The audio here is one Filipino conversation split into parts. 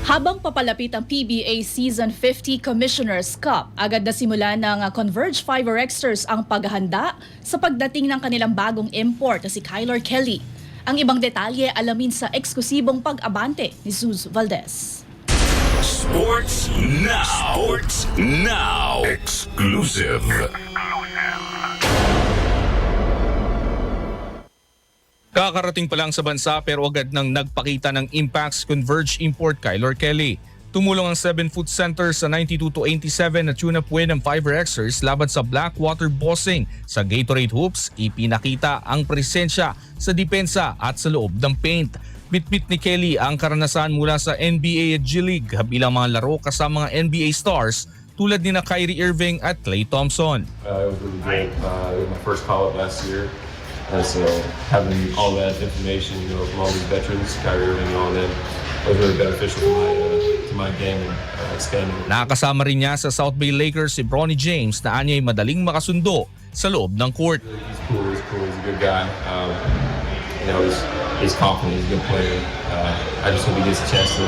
Habang papalapit ang PBA Season 50 Commissioner's Cup, agad na simula ng Converge Fiberexters ang paghahanda sa pagdating ng kanilang bagong import na si Kyler Kelly. Ang ibang detalye alamin sa eksklusibong pag-abante ni Zuz Valdez. Sports Now. Sports Now. Exclusive. Kakarating pa lang sa bansa pero agad nang nagpakita ng impacts Converge import Kyler Kelly. Tumulong ang 7-foot center sa 92-87 na tune-up win ng Fiberexters laban sa Blackwater Bossing. Sa Gatorade Hoops, ipinakita ang presensya sa depensa at sa loob ng paint. Bit-bit ni Kelly ang karanasan mula sa NBA at G-League bilang mga laro kasama mga NBA stars tulad ni na Kyrie Irving at Klay Thompson. It was really good. It was my first call-up last year. So having all that information, from all these veterans, Kyrie Irving and all them, was really beneficial to my game and expanding. Nakasama rin niya sa South Bay Lakers si Bronny James na anya'y madaling makasundo sa loob ng court. He's cool. He's a good guy. He's confident. He's a good player. I just hope he gets a chance to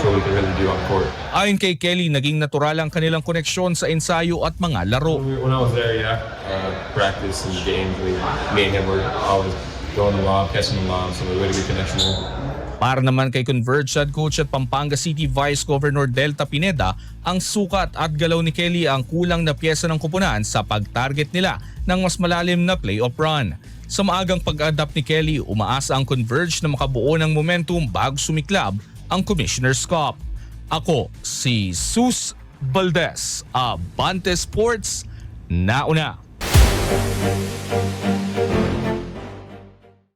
show what he can really do on court. Ayon kay Kelly, naging natural ang kanilang koneksyon sa ensayo at mga laro. When I was there, practice and games, me and him were always throwing the lob, catching the lob, so we had a good connection there. Para naman kay Converge head coach at Pampanga City Vice Governor Delta Pineda, ang sukat at galaw ni Kelly ang kulang na pyesa ng kupunan sa pag-target nila ng mas malalim na playoff run. Sa maagang pag-adapt ni Kelly, umaasa ang Converge na makabuo ng momentum bago sumiklab ang Commissioner's Cup. Ako si Zuz Valdez, Abante Sports, nauna.